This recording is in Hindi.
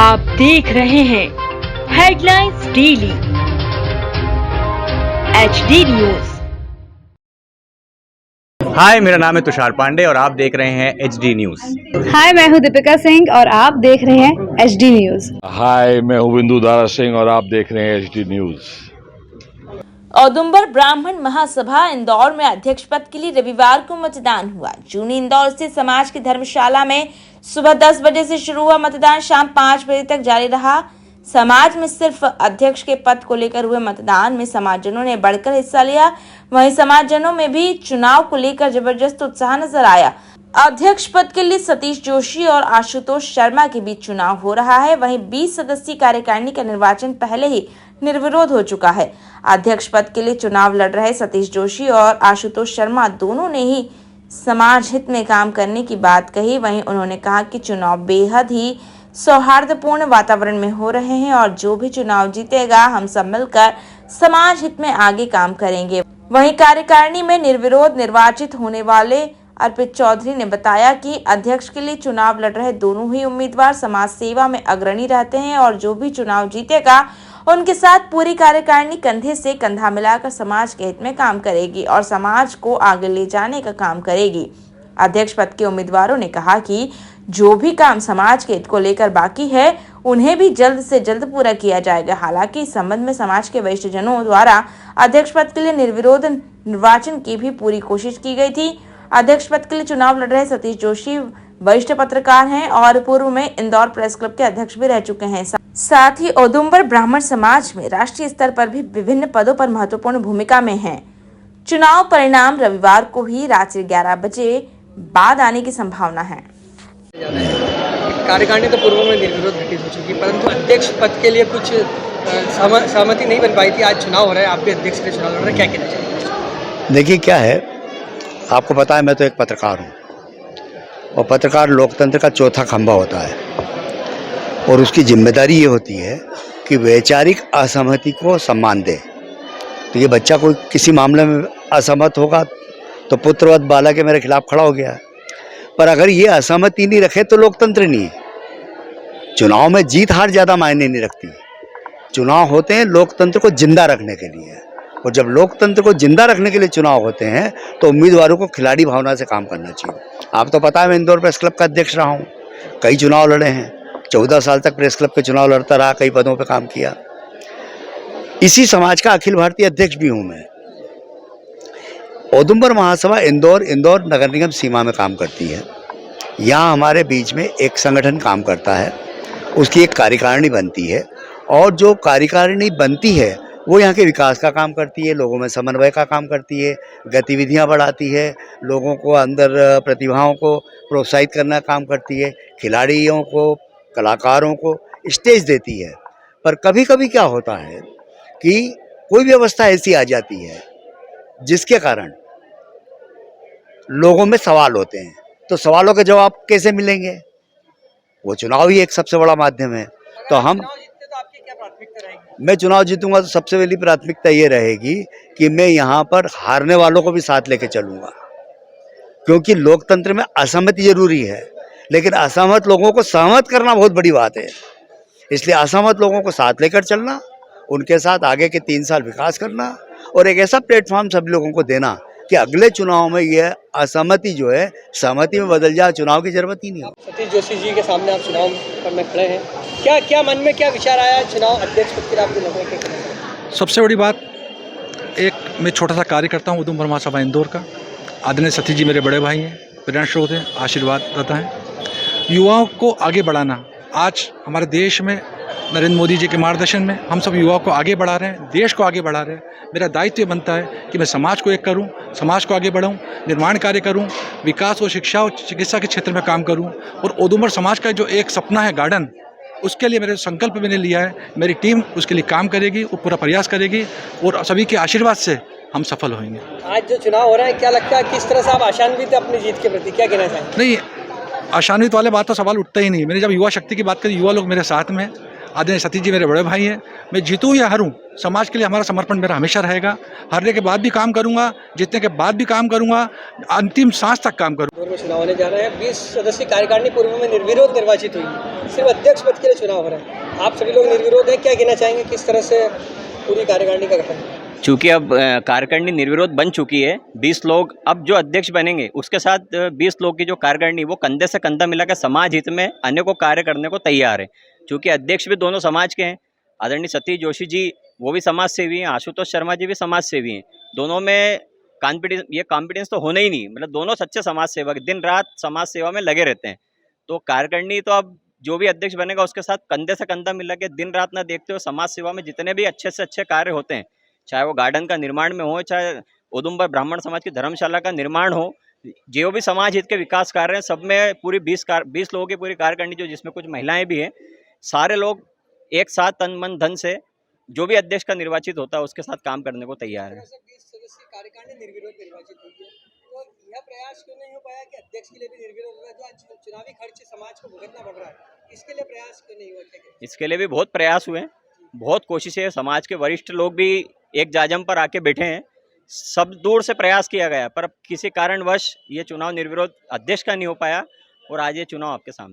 आप देख रहे हैं हेडलाइंस डेली HD न्यूज। हाय, मेरा नाम है तुषार पांडे और आप देख रहे हैं HD न्यूज। हाय, मैं हूं दीपिका सिंह और आप देख रहे हैं HD न्यूज। हाय, मैं हूं बिंदु दारा सिंह और आप देख रहे हैं HD न्यूज। औदुंबर ब्राह्मण महासभा इंदौर में अध्यक्ष पद के लिए रविवार को मतदान हुआ। जूनी इंदौर स्थित समाज की धर्मशाला में सुबह 10 बजे से शुरू हुआ मतदान शाम 5 बजे तक जारी रहा। समाज में सिर्फ अध्यक्ष के पद को लेकर हुए मतदान में समाजजनों ने बढ़कर हिस्सा लिया। वहीं समाजजनों में भी चुनाव को लेकर जबरदस्त उत्साह नजर आया। अध्यक्ष पद के लिए सतीश जोशी और आशुतोष शर्मा के बीच चुनाव हो रहा है। वहीं 20 सदस्यीय कार्यकारिणी का निर्वाचन पहले ही निर्विरोध हो चुका है। अध्यक्ष पद के लिए चुनाव लड़ रहे सतीश जोशी और आशुतोष शर्मा दोनों ने ही समाज हित में काम करने की बात कही। वहीं उन्होंने कहा कि चुनाव बेहद ही सौहार्दपूर्ण वातावरण में हो रहे हैं और जो भी चुनाव जीतेगा हम सब मिलकर समाज हित में आगे काम करेंगे। वहीं कार्यकारिणी में निर्विरोध निर्वाचित होने वाले अर्पित चौधरी ने बताया कि अध्यक्ष के लिए चुनाव लड़ रहे दोनों ही उम्मीदवार समाज सेवा में अग्रणी रहते हैं और जो भी चुनाव जीतेगा उनके साथ पूरी कार्यकारिणी कंधे से कंधा मिलाकर समाज के हित में काम करेगी और समाज को आगे ले जाने का काम करेगी। अध्यक्ष पद के उम्मीदवारों ने कहा कि जो भी काम समाज के हित को लेकर बाकी है उन्हें भी जल्द से जल्द पूरा किया जाएगा। हालांकि इस संबंध में समाज के वरिष्ठ जनों द्वारा अध्यक्ष पद के लिए निर्विरोध निर्वाचन की भी पूरी कोशिश की गई थी। अध्यक्ष पद के लिए चुनाव लड़ रहे सतीश जोशी वरिष्ठ पत्रकार हैं और पूर्व में इंदौर प्रेस क्लब के अध्यक्ष भी रह चुके हैं। साथ ही औदुंबर ब्राह्मण समाज में राष्ट्रीय स्तर पर भी विभिन्न पदों पर महत्वपूर्ण भूमिका में हैं। चुनाव परिणाम रविवार को ही रात्रि 11 बजे बाद आने की संभावना है। कार्यकारिणी तो पूर्व में निर्विरोध घटित हो चुकी, परंतु अध्यक्ष पद के लिए कुछ सहमति नहीं बन पाई थी। आज चुनाव हो रहा है, आप भी अध्यक्ष के लिए चुनाव लड़ रहे हैं, क्या कहना चाहिए? देखिए क्या है, आपको पता है मैं तो एक पत्रकार हूँ और पत्रकार लोकतंत्र का चौथा खंभा होता है और उसकी जिम्मेदारी ये होती है कि वैचारिक असहमति को सम्मान दे। तो ये बच्चा कोई किसी मामले में असहमत होगा तो पुत्रवत बाला के मेरे खिलाफ खड़ा हो गया, पर अगर ये असहमति नहीं रखे तो लोकतंत्र नहीं है। चुनाव में जीत हार ज़्यादा मायने नहीं रखती। चुनाव होते हैं लोकतंत्र को जिंदा रखने के लिए और जब लोकतंत्र को जिंदा रखने के लिए चुनाव होते हैं तो उम्मीदवारों को खिलाड़ी भावना से काम करना चाहिए। आप तो पता है मैं इंदौर प्रेस क्लब का अध्यक्ष रहा हूँ, कई चुनाव लड़े हैं, 14 साल तक प्रेस क्लब के चुनाव लड़ता रहा, कई पदों पर काम किया। इसी समाज का अखिल भारतीय अध्यक्ष भी हूँ मैं। औदुंबर महासभा इंदौर नगर निगम सीमा में काम करती है। यहाँ हमारे बीच में एक संगठन काम करता है, उसकी एक कार्यकारिणी बनती है और जो कार्यकारिणी बनती है वो यहाँ के विकास का काम करती है, लोगों में समन्वय का काम करती है, गतिविधियाँ बढ़ाती है, लोगों को अंदर प्रतिभाओं को प्रोत्साहित करने का काम करती है, खिलाड़ियों को कलाकारों को स्टेज देती है। पर कभी कभी क्या होता है कि कोई व्यवस्था ऐसी आ जाती है जिसके कारण लोगों में सवाल होते हैं, तो सवालों के जवाब कैसे मिलेंगे? वो चुनाव ही एक सबसे बड़ा माध्यम है। तो हम मैं चुनाव जीतूंगा तो सबसे पहली प्राथमिकता ये रहेगी कि मैं यहाँ पर हारने वालों को भी साथ लेके चलूंगा, क्योंकि लोकतंत्र में असहमति जरूरी है लेकिन असहमत लोगों को सहमत करना बहुत बड़ी बात है। इसलिए असहमत लोगों को साथ लेकर चलना, उनके साथ आगे के 3 साल विकास करना और एक ऐसा प्लेटफॉर्म सभी लोगों को देना कि अगले चुनाव में यह असहमति जो है सहमति में बदल जाए, चुनाव की जरूरत ही नहीं हो। सतीश जोशी जी के सामने आप चुनाव में खड़े हैं, क्या मन में क्या विचार आया चुनाव अध्यक्ष पद के लिए आपके लड़ने के? सबसे बड़ी बात, एक मैं छोटा सा कार्य करता हूँ औदुंबर महासभा इंदौर का। आदरणीय सतीश जी मेरे बड़े भाई हैं, प्रेरणा स्रोत हैं, आशीर्वाद दाता हैं। युवाओं को आगे बढ़ाना, आज हमारे देश में नरेंद्र मोदी जी के मार्गदर्शन में हम सब युवाओं को आगे बढ़ा रहे हैं, देश को आगे बढ़ा रहे हैं। मेरा दायित्व ये बनता है कि मैं समाज को एक करूं, समाज को आगे बढ़ाऊं, निर्माण कार्य करूं, विकास और शिक्षा और चिकित्सा के क्षेत्र में काम करूं और औदुंबर समाज का जो एक सपना है गार्डन, उसके लिए मेरे संकल्प मैंने लिया है। मेरी टीम उसके लिए काम करेगी और पूरा प्रयास करेगी और सभी के आशीर्वाद से हम सफल होंगे। आज जो चुनाव हो रहा है, क्या लगता है किस तरह से आप आशान्वित अपनी जीत के प्रति, क्या कहना चाहेंगे? नहीं, आशान्वित वाले बात तो सवाल उठता ही नहीं। मैंने जब युवा शक्ति की बात करी, युवा लोग मेरे साथ में आदरणीय सतीश जी मेरे बड़े भाई हैं। मैं जीतूँ या हारूँ, समाज के लिए हमारा समर्पण मेरा हमेशा रहेगा। हारने के बाद भी काम करूँगा, जीतने के बाद भी काम करूँगा, अंतिम सांस तक काम करूँगा। इंदौर में चुनाव होने जा रहे हैं। 20 सदस्यीय कार्यकारिणी पूर्व में निर्विरोध निर्वाचित हुई है, सिर्फ अध्यक्ष पद के लिए चुनाव हो रहा है। आप सभी लोग निर्विरोध हैं, क्या कहना चाहेंगे, किस तरह से पूरी कार्यकारिणी का गठन? चूँकि अब कार्यकारिणी निर्विरोध बन चुकी है, 20 लोग अब जो अध्यक्ष बनेंगे उसके साथ 20 लोग की जो कार्यकारिणी वो कंधे से कंधा मिलाकर समाज हित में अनेकों कार्य करने को तैयार है। चूँकि अध्यक्ष भी दोनों समाज के हैं, आदरणीय सतीश जोशी जी वो भी समाज सेवी हैं, आशुतोष शर्मा जी भी समाज सेवी हैं। दोनों में कॉम्पिटेंस तो होना ही नहीं, मतलब दोनों सच्चे समाज सेवक दिन रात समाज सेवा में लगे रहते हैं। तो कार्यकारिणी तो अब जो भी अध्यक्ष बनेगा उसके साथ कंधे से कंधा मिला के दिन रात ना देखते हुए समाज सेवा में जितने भी अच्छे से अच्छे कार्य होते हैं, चाहे वो गार्डन का निर्माण में हो, चाहे औदुंबर ब्राह्मण समाज की धर्मशाला का निर्माण हो, जो भी समाज हित के विकास कार्य हैं, सब में पूरी 20 लोगों की पूरी कार्यकारिणी, जो जिसमें कुछ महिलाएं भी हैं, सारे लोग एक साथ तन मन धन से जो भी अध्यक्ष का निर्वाचित होता है उसके साथ काम करने को तैयार है। 20 सदस्यीय कार्यकारिणी निर्विरोध निर्वाचित हुई है, तो यह प्रयास क्यों नहीं हो पाया कि अध्यक्ष के लिए भी निर्विरोध होगा, जो आज चुनावी खर्च समाज को भुगतना पड़ रहा है, इसके लिए प्रयास क्यों नहीं हुआ? इसके लिए भी बहुत प्रयास हुए हैं, बहुत कोशिशें, समाज के वरिष्ठ लोग भी एक जाजम पर आके बैठे हैं, सब दूर से प्रयास किया गया, पर किसी कारणवश ये चुनाव निर्विरोध अध्यक्ष का नहीं हो पाया और आज ये चुनाव आपके सामने।